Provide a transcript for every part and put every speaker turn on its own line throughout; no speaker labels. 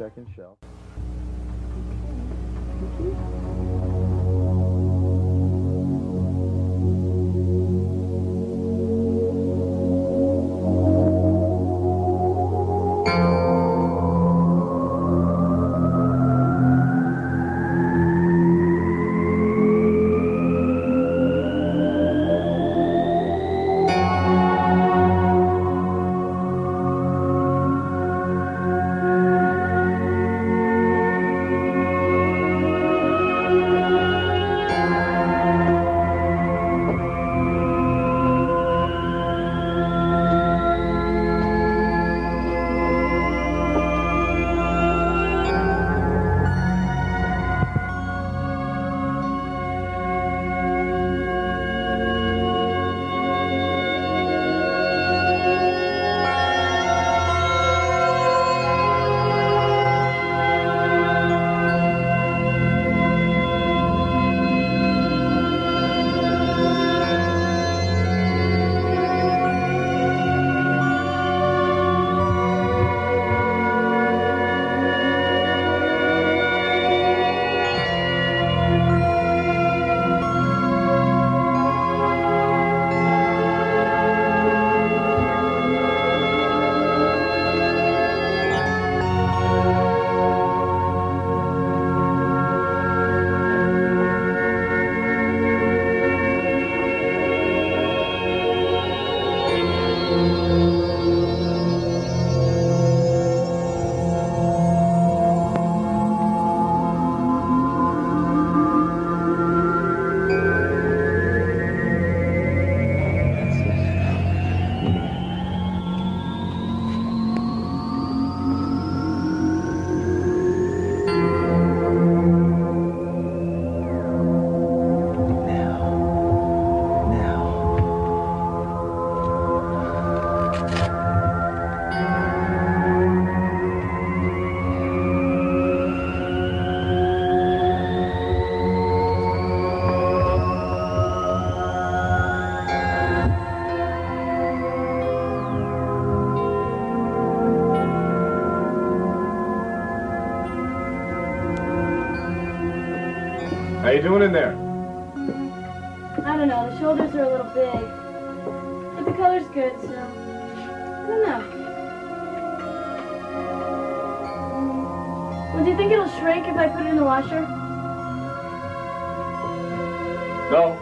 second shelf.
How you doing in there?
I don't know, the shoulders are a little big. But the color's good, so I don't know. Well, do you think it'll shrink if I put it in the washer?
No.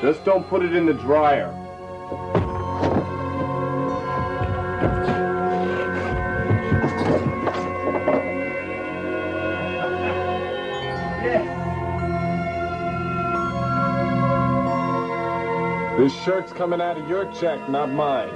Just don't put it in the dryer. This shirt's coming out of your check, not mine.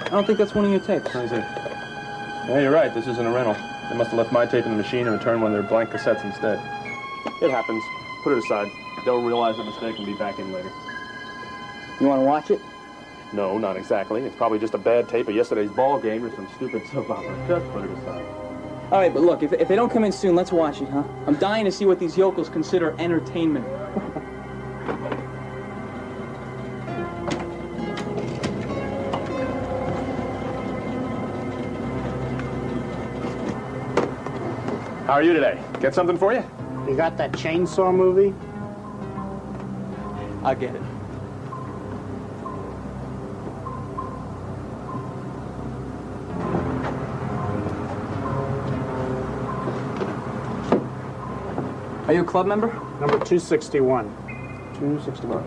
I don't think that's one of your tapes.
I see. Yeah, you're right. This isn't a rental. They must have left my tape in the machine and returned one of their blank cassettes instead. It happens. Put it aside. They'll realize the mistake and be back in later.
You want to watch it?
No, not exactly. It's probably just a bad tape of yesterday's ball game or some stupid soap opera. Just put it aside.
All right, but look, if they don't come in soon, let's watch it, huh? I'm dying to see what these yokels consider entertainment.
How are you today? Get something for you?
You got that chainsaw movie?
I'll get it. Are you a club member?
Number 261.
261.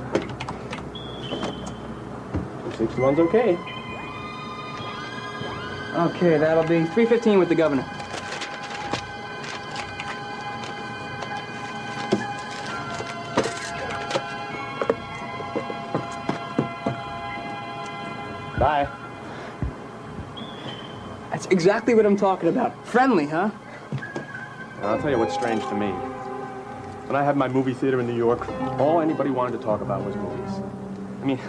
261's okay.
Okay, that'll be 3:15 with the governor.
Bye.
That's exactly what I'm talking about. Friendly, huh?
I'll tell you what's strange to me. When I had my movie theater in New York, all anybody wanted to talk about was movies. I mean,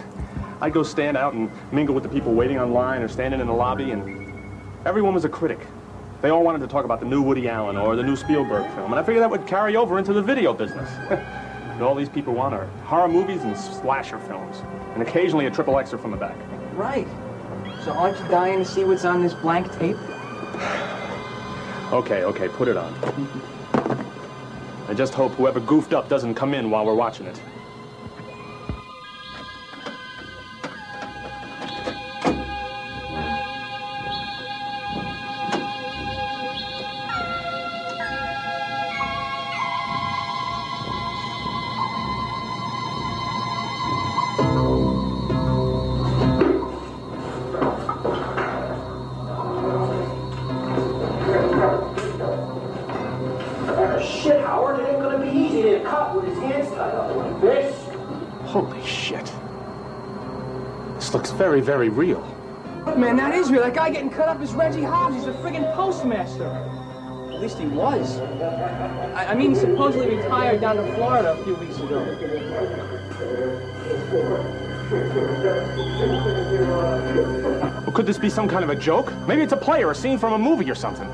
I'd go stand out and mingle with the people waiting online or standing in the lobby, and everyone was a critic. They all wanted to talk about the new Woody Allen or the new Spielberg film, and I figured that would carry over into the video business. And all these people want are horror movies and slasher films, and occasionally a triple Xer from the back.
Right. So aren't you dying to see what's on this blank tape?
Okay, put it on. I just hope whoever goofed up doesn't come in while we're watching it. Holy shit. This looks very, very real.
Man, that is real. That guy getting cut up is Reggie Hobbs. He's a friggin' postmaster. At least he was. I mean, he supposedly retired down to Florida a few weeks ago.
Well, could this be some kind of a joke? Maybe it's a play or a scene from a movie or something.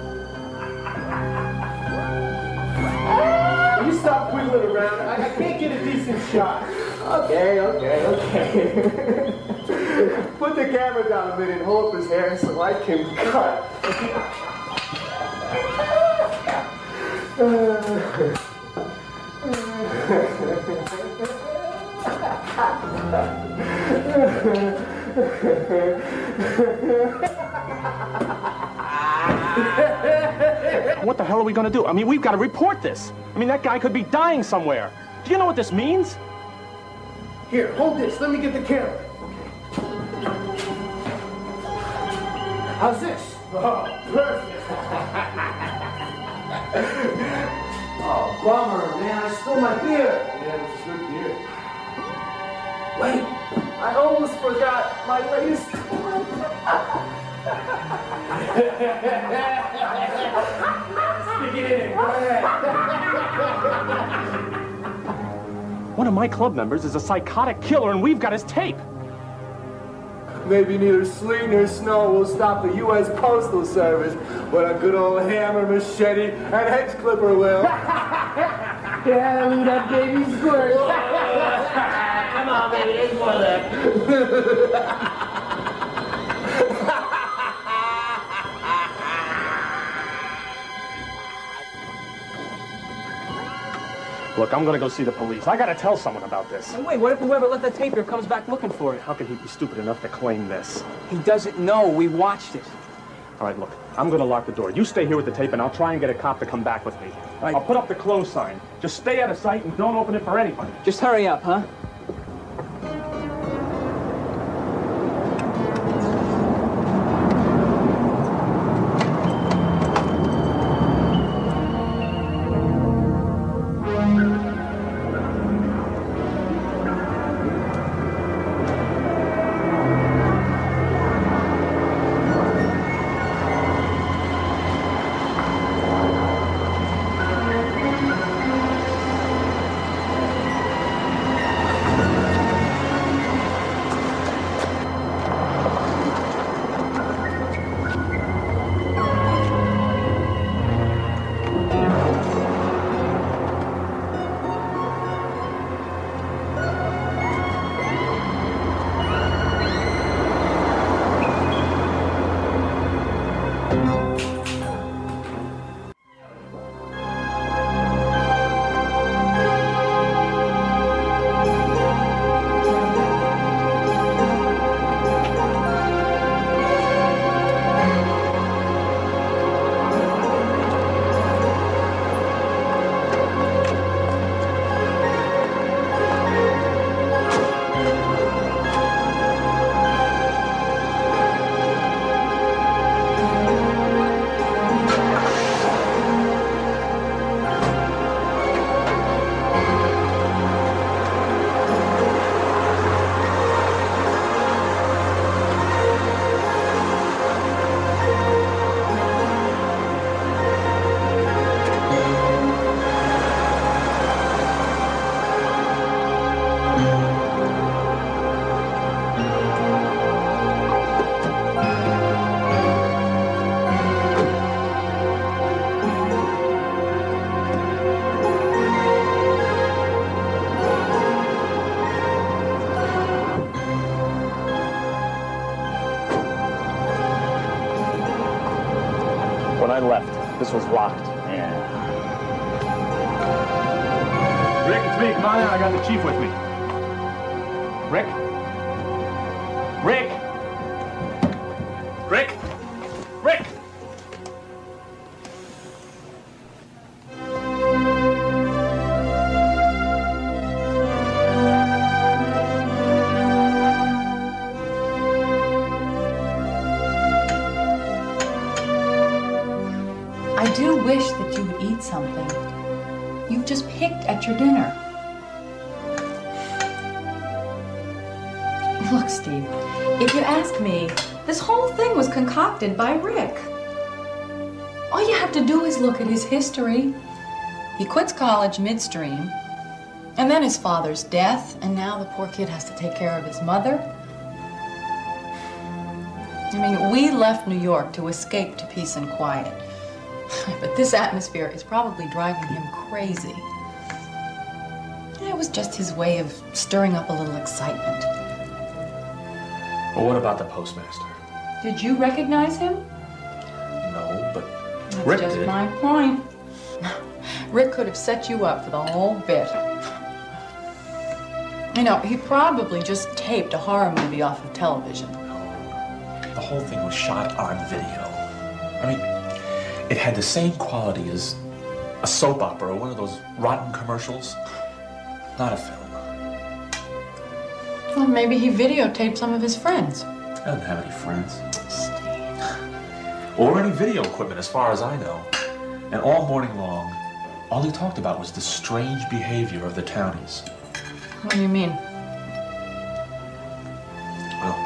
Will you stop wiggling around? I can't get a decent shot. Okay. Put the camera down a minute and hold up his hair so I can cut.
What the hell are we gonna do? I mean, we've got to report this. I mean, that guy could be dying somewhere. Do you know what this means?
Here, hold this. Let me get the camera. How's this? Oh, perfect. Oh, bummer, man. I spilled my beer. Yeah, it's good beer. Wait, I almost forgot my latest toy. Stick it in. Go ahead.
One of my club members is a psychotic killer, and we've got his tape.
Maybe neither sleet nor snow will stop the U.S. Postal Service, but a good old hammer, machete, and hedge clipper will. Yeah, look at that baby squirt. Come on, baby, there's more of that.
Look, I'm gonna go see the police. I gotta tell someone about this.
And wait, what if whoever left that tape here comes back looking for it?
How can he be stupid enough to claim this?
He doesn't know. We watched it.
All right, look, I'm gonna lock the door. You stay here with the tape, and I'll try and get a cop to come back with me.
Right.
I'll put up the close sign. Just stay out of sight and don't open it for anybody.
Just hurry up, huh?
When I left, this was locked.
Yeah.
Rick, it's me. Come on in. I got the chief with me. Rick? Rick? Rick? Rick?
I do wish that you would eat something. You've just picked at your dinner. Look, Steve, if you ask me, this whole thing was concocted by Rick. All you have to do is look at his history. He quits college midstream, and then his father's death, and now the poor kid has to take care of his mother. I mean, we left New York to escape to peace and quiet. But this atmosphere is probably driving him crazy. It was just his way of stirring up a little excitement.
Well, what about the postmaster?
Did you recognize him?
No, but
That's
Rick
just
did.
my point. Rick could have set you up for the whole bit. You know, he probably just taped a horror movie off of television.
The whole thing was shot on video. I mean, it had the same quality as a soap opera or one of those rotten commercials. Not a film.
Well, maybe he videotaped some of his friends.
He doesn't have any friends. Or any video equipment, as far as I know. And all morning long, all he talked about was the strange behavior of the townies.
What do you mean?
Well,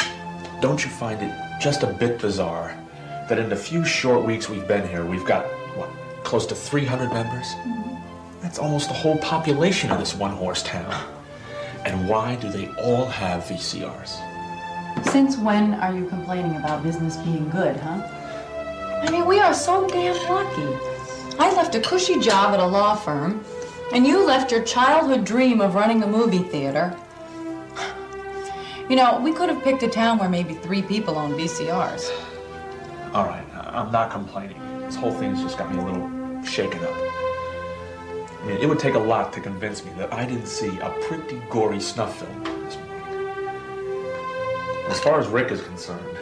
don't you find it just a bit bizarre that in the few short weeks we've been here, we've got, what, close to 300 members? Mm-hmm. That's almost the whole population of this one-horse town. And why do they all have VCRs?
Since when are you complaining about business being good, huh? I mean, we are so damn lucky. I left a cushy job at a law firm, and you left your childhood dream of running a movie theater. You know, we could have picked a town where maybe 3 people own VCRs.
All right, I'm not complaining. This whole thing's just got me a little shaken up. I mean, it would take a lot to convince me that I didn't see a pretty gory snuff film this morning. As far as Rick is concerned,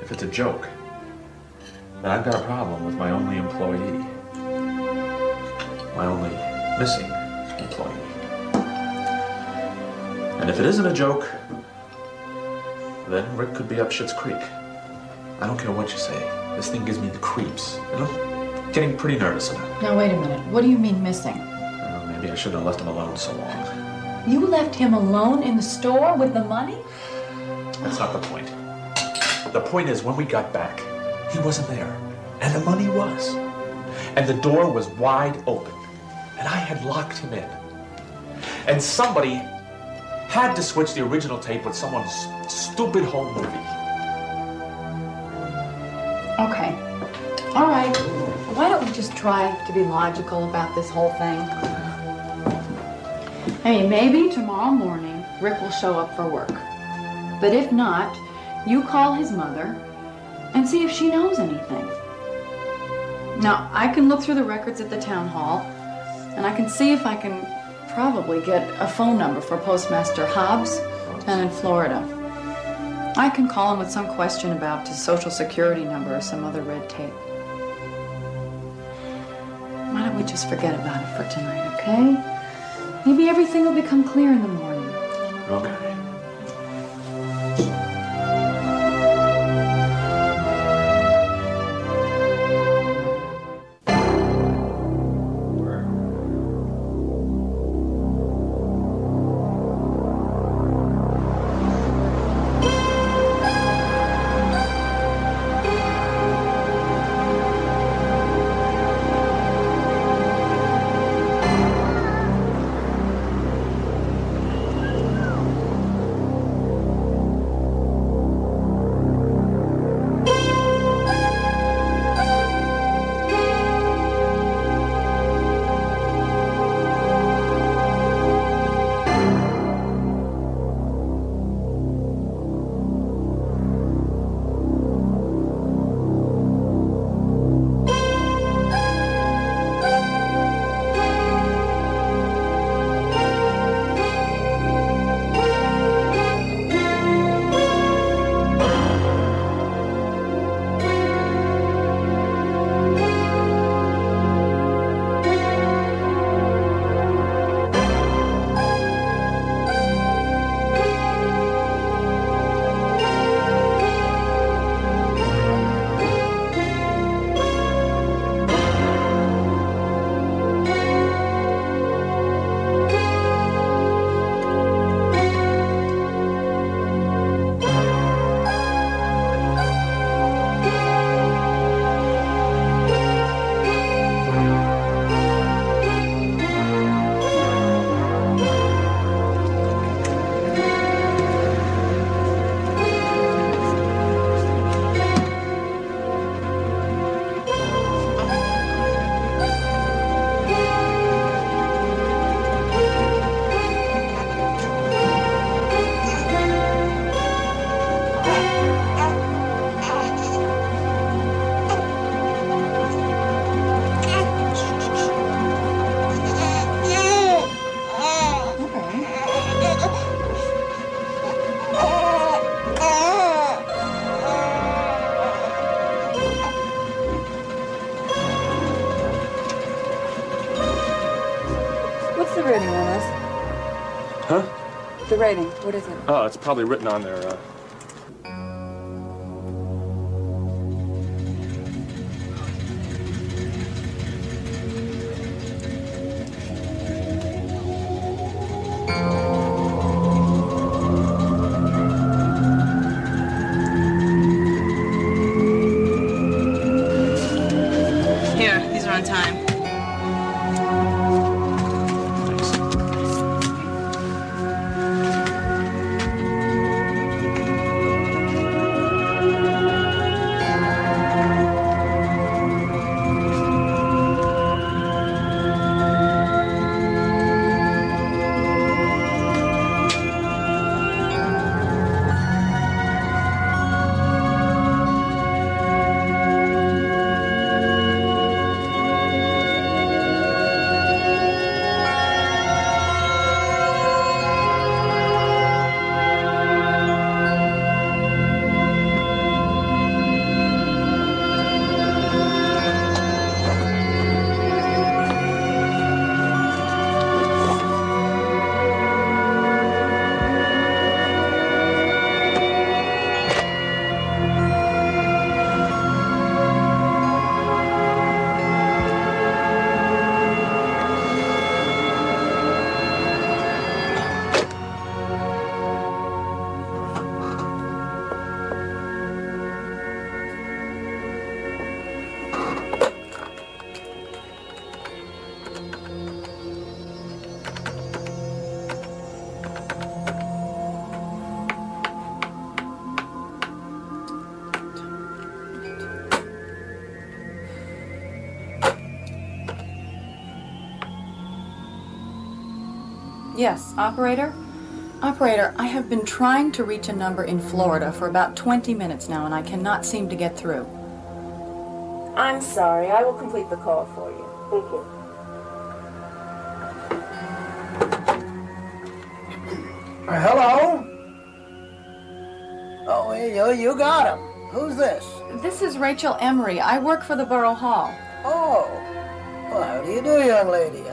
if it's a joke, then I've got a problem with my only employee. My only missing employee. And if it isn't a joke, then Rick could be up Schitt's Creek. I don't care what you say. This thing gives me the creeps. And I'm getting pretty nervous about it.
Now, wait a minute. What do you mean missing?
Well, maybe I shouldn't have left him alone so long.
You left him alone in the store with the money?
That's not the point. The point is, when we got back, he wasn't there. And the money was. And the door was wide open. And I had locked him in. And somebody had to switch the original tape with someone's stupid home movie.
Okay. All right. Why don't we just try to be logical about this whole thing? I mean, maybe tomorrow morning Rick will show up for work. But if not, you call his mother and see if she knows anything. Now, I can look through the records at the town hall, and I can see if I can probably get a phone number for Postmaster Hobbs down in Florida. I can call him with some question about his social security number or some other red tape. Why don't we just forget about it for tonight, okay? Maybe everything will become clear in the morning.
Okay.
What's the rating on this?
Huh?
The rating, what is it?
Oh, it's probably written on there.
Here, these are on time. Yes, operator? Operator, I have been trying to reach a number in Florida for about 20 minutes now, and I cannot seem to get through.
I'm sorry. I will complete the call for you.
Thank you.
Hello? Oh, you got him. Who's this?
This is Rachel Emery. I work for the Borough Hall.
Oh. Well, how do you do, young lady?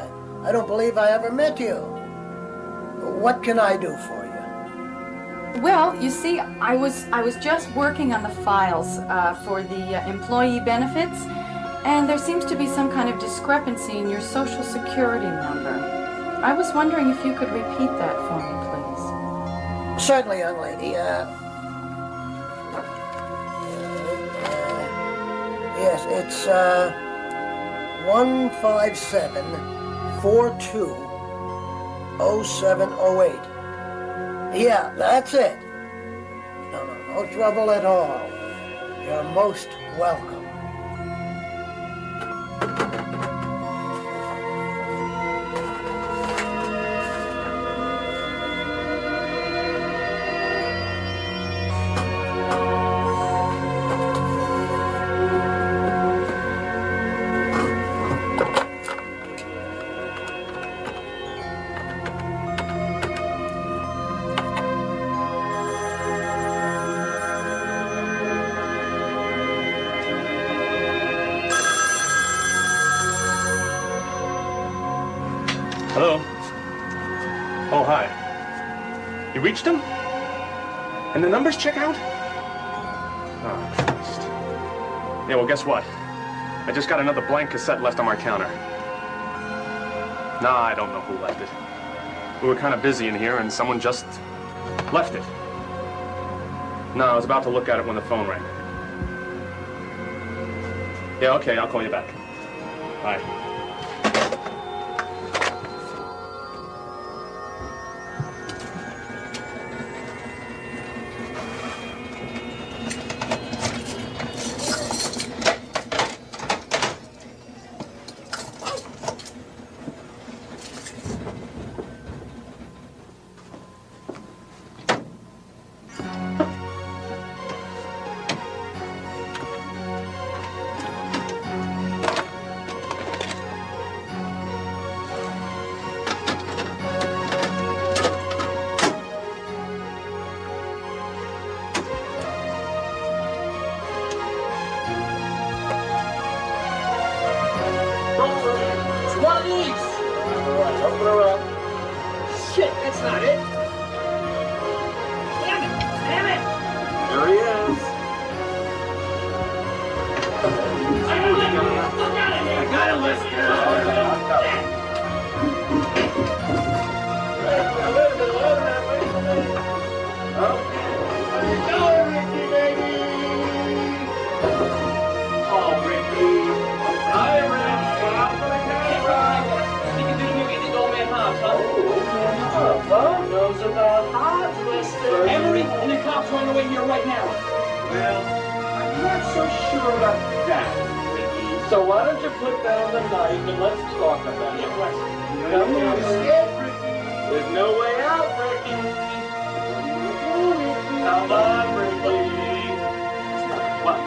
I don't believe I ever met you. What can I do for you?
Well, you see, I was just working on the files for the employee benefits, and there seems to be some kind of discrepancy in your Social Security number. I was wondering if you could repeat that for me, please.
Certainly, young lady. Yes, it's 157-42-0708. Yeah, that's it. No trouble at all. You're most welcome.
Hello? Oh, hi. You reached him? And the numbers check out? Oh, Christ. Yeah, well, guess what? I just got another blank cassette left on my counter. Nah, I don't know who left it. We were kind of busy in here, and someone just left it. No, I was about to look at it when the phone rang. Yeah, okay, I'll call you back. Bye.
Shit, that's not it. Damn it! Damn it!
There he is.
Look out of here! I gotta listen.
Oh, Ricky. Hi, Rick.
You can do the movie The Old Man Hobbs, huh?
Huh? Knows about Hobbs, mister.
Emery and the cops are on the way here right now.
Well, I'm not so sure about that, Ricky. So why don't you put down the knife and let's talk about it. Come on, Ricky. There's no way out, Ricky. Come on, Ricky. What?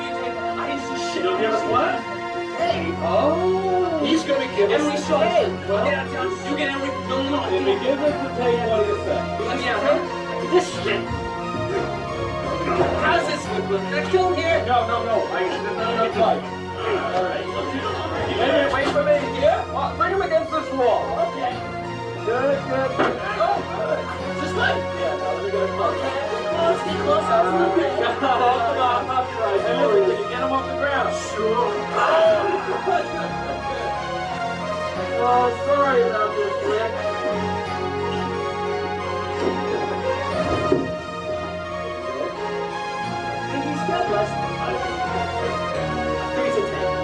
You'll give us what? Hey. Oh. He's gonna give us
Emery saw
hey.
it.
Well,
You get Emery. No.
if he gives us the tape, what do you say?
Let me out, huh? This shit. How's this look? Can I kill him here?
No. There's not enough light. All right. Hey, wait for me. Yeah? Bring him against this wall.
Okay.
Good.
Oh, this way?
Yeah, now let me get a close.
Let's get close.
Okay. Come on, I'll try. Henry, can you get him off the ground? Sure. Oh, sorry about this, Rick.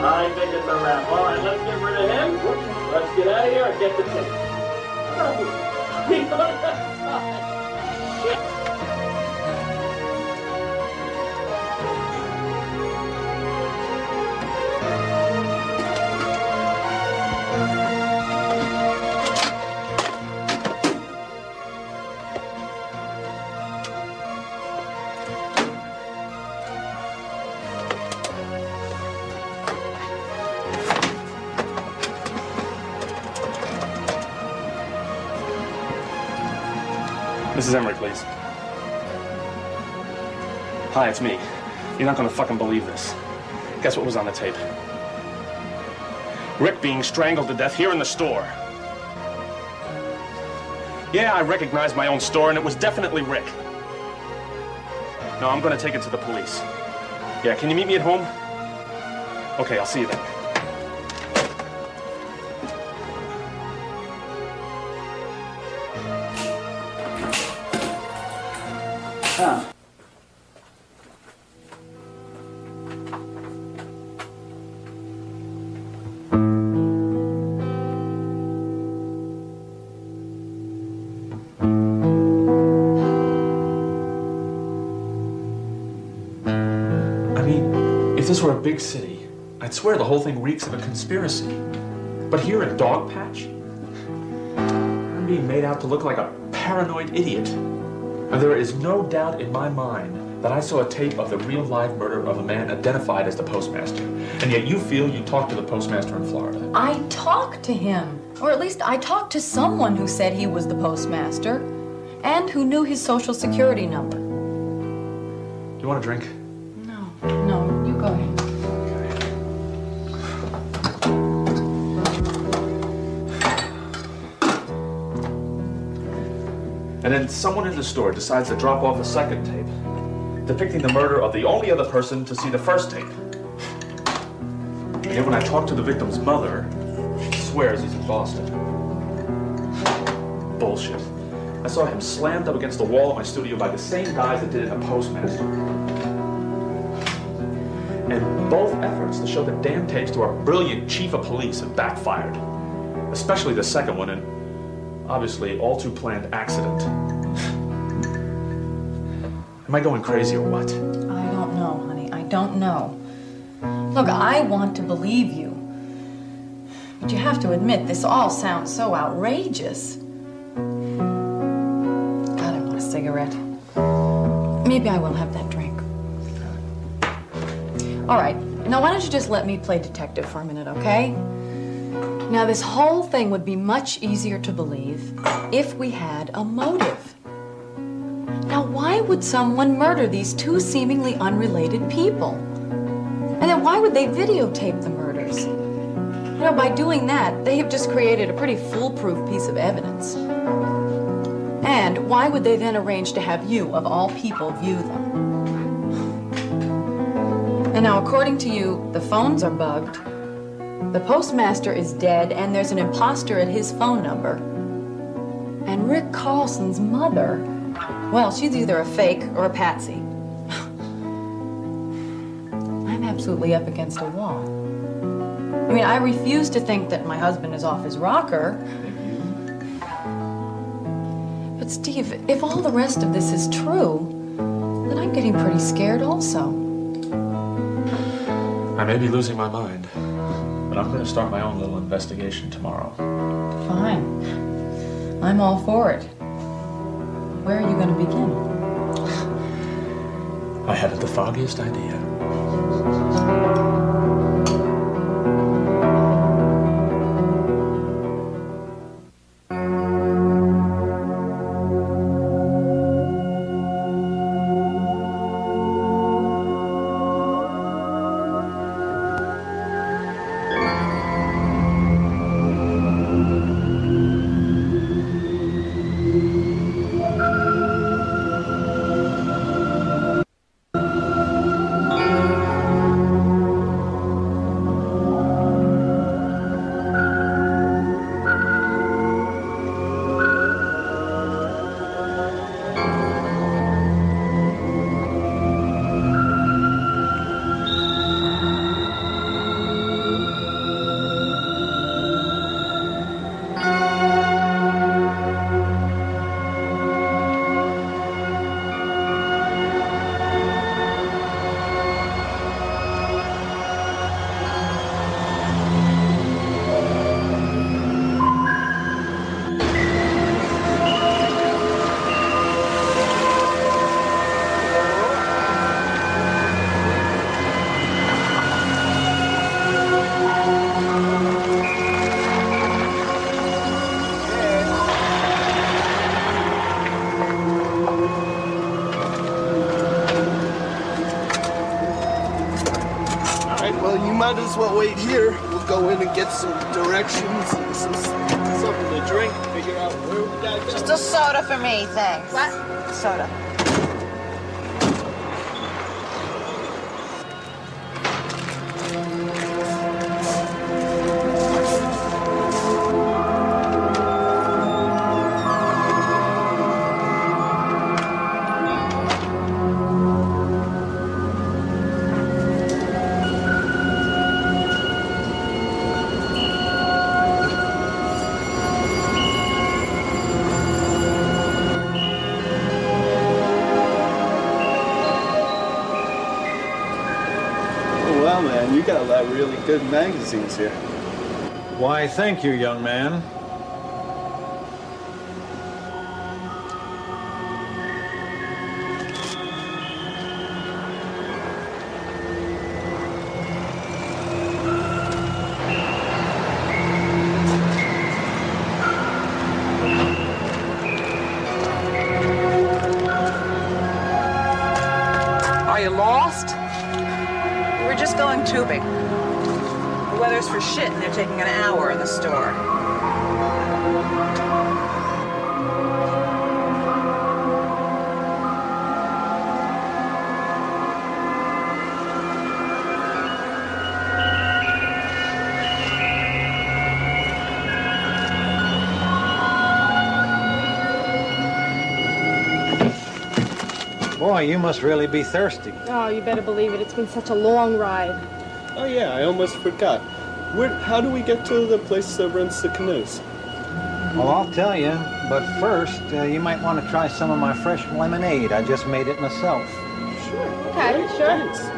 I think it's a wrap. All right, let's get rid of him. Let's get out of here and get the tape. We don't have time. Shit.
Mrs. Emery, please. Hi, it's me. You're not gonna fucking believe this. Guess what was on the tape? Rick being strangled to death here in the store. Yeah, I recognized my own store, and it was definitely Rick. No, I'm gonna take it to the police. Yeah, can you meet me at home? Okay, I'll see you then.
Huh.
If this were a big city, I'd swear the whole thing reeks of a conspiracy. But here in Dogpatch, I'm being made out to look like a paranoid idiot. And there is no doubt in my mind that I saw a tape of the real live murder of a man identified as the postmaster. And yet you feel you talked to the postmaster in Florida.
I talked to him. Or at least I talked to someone who said he was the postmaster and who knew his social security number.
You want a drink?
No, you go ahead.
And then someone in the store decides to drop off a second tape, depicting the murder of the only other person to see the first tape. And yet when I talk to the victim's mother, she swears he's in Boston. Bullshit. I saw him slammed up against the wall of my studio by the same guys that did it in a postmaster. And both efforts to show the damn tapes to our brilliant chief of police have backfired. Especially the second one, and obviously all too planned accident. Am I going crazy or what?
I don't know, honey. I don't know. Look, I want to believe you. But you have to admit, this all sounds so outrageous. God, I want a cigarette. Maybe I will have that drink. All right, now why don't you just let me play detective for a minute, okay? Now, this whole thing would be much easier to believe if we had a motive. Now, why would someone murder these two seemingly unrelated people? And then why would they videotape the murders? You know, by doing that, they have just created a pretty foolproof piece of evidence. And why would they then arrange to have you, of all people, view them? And now, according to you, the phones are bugged, the postmaster is dead, and there's an imposter at his phone number. And Rick Carlson's mother, well, she's either a fake or a patsy. I'm absolutely up against a wall. I mean, I refuse to think that my husband is off his rocker. But Steve, if all the rest of this is true, then I'm getting pretty scared also.
I may be losing my mind, but I'm going to start my own little investigation tomorrow.
Fine. I'm all for it. Where are you going to begin?
I haven't the foggiest idea.
Well, you might as well wait here. We'll go in and get some directions and something to drink, figure out where we gotta go.
Just a soda for me, thanks. What? Soda.
Well, man, you got a lot of really good magazines here.
Why, thank you, young man.
Are you lost? We're just going tubing. The weather's for shit and they're taking an hour in the store.
Boy, you must really be thirsty.
Oh, you better believe it. It's been such a long ride.
Oh, yeah, I almost forgot. How do we get to the place that rents the canoes?
Well, I'll tell you, but first, you might want to try some of my fresh lemonade. I just made it myself.
Sure.
Okay,
Great,
sure.
Thanks.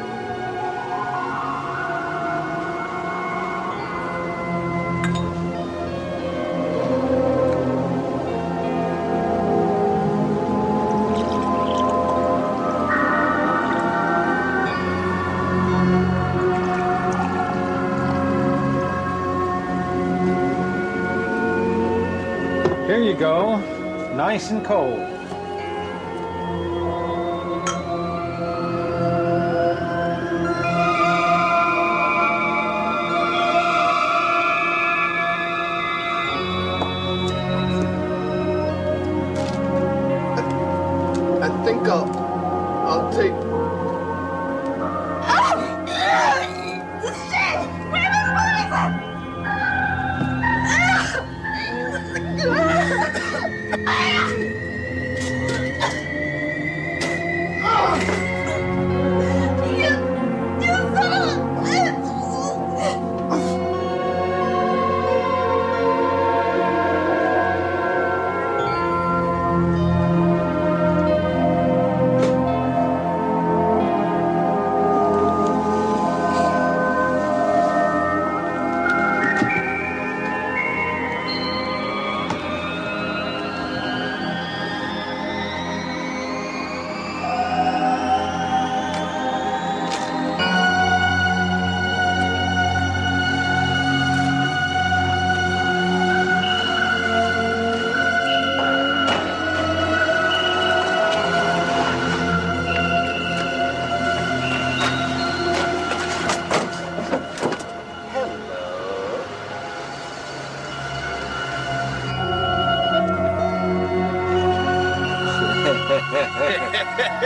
Here you go, nice and cold.
I think I'll take...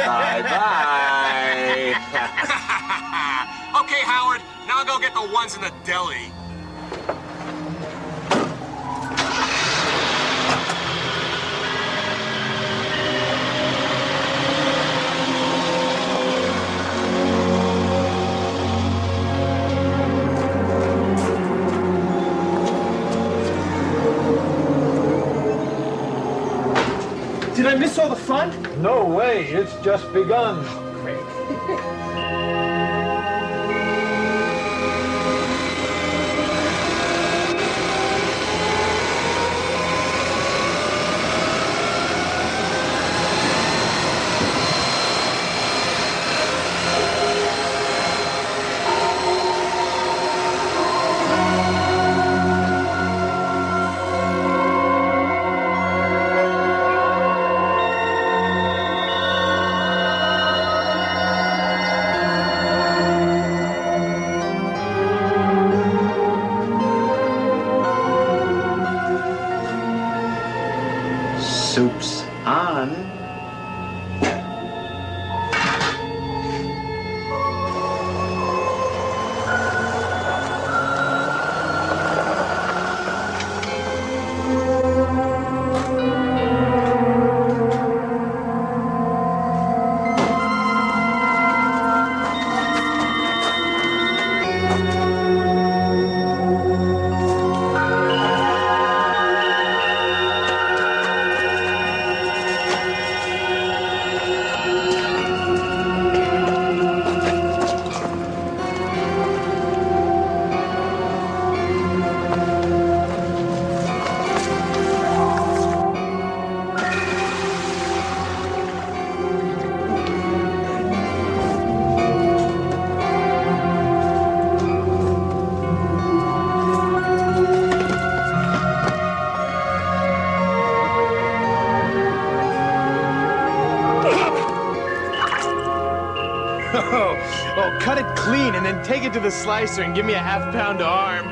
Bye-bye. Okay, Howard, now go get the ones in the deli.
Did I miss all the fun?
No way, it's just begun.
Great.
then take it to the slicer and give me a half-pound arm.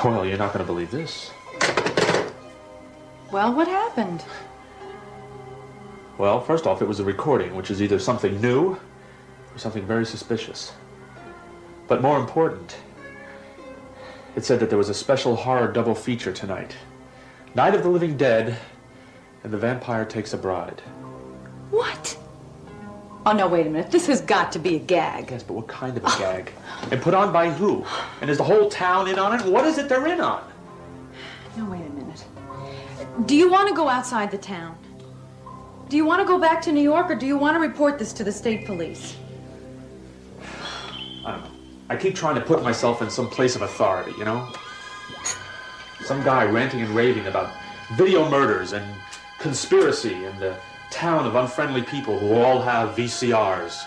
Well, you're not going to believe this.
Well, what happened?
Well, first off, it was a recording, which is either something new or something very suspicious. But more important, it said that there was a special horror double feature tonight. Night of the Living Dead and The Vampire Takes a Bride.
What? Oh, no, wait a minute. This has got to be a gag.
Yes, but what kind of a gag? And put on by who? And is the whole town in on it? What is it they're in on?
No, wait a minute. Do you want to go outside the town? Do you want to go back to New York, or do you want to report this to the state police?
I don't know. I keep trying to put myself in some place of authority, you know? Some guy ranting and raving about video murders and conspiracy and the town of unfriendly people who all have VCRs.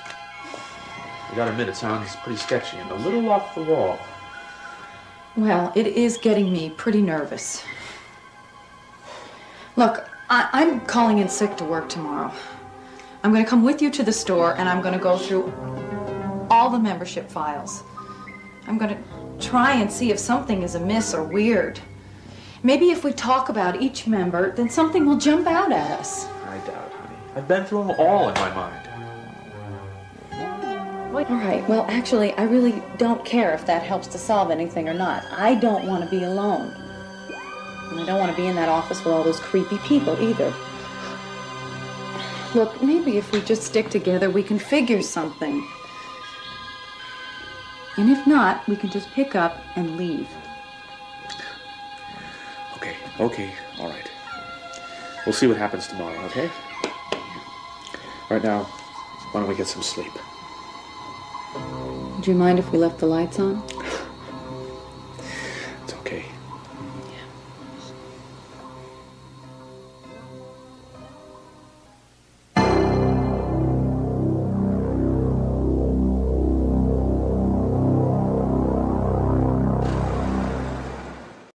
I gotta admit, it sounds pretty sketchy and a little off the wall.
Well, it is getting me pretty nervous. Look, I'm calling in sick to work tomorrow. I'm going to come with you to the store, and I'm going to go through all the membership files. I'm going to try and see if something is amiss or weird. Maybe if we talk about each member, then something will jump out at us.
I doubt, honey. I've been through them all in my mind.
All right, well, actually, I really don't care if that helps to solve anything or not. I don't want to be alone. And I don't want to be in that office with all those creepy people either. Look, maybe if we just stick together, we can figure something. And if not, we can just pick up and leave.
Okay, all right. We'll see what happens tomorrow, okay? Right now, why don't we get some sleep?
Would you mind if we left the lights on?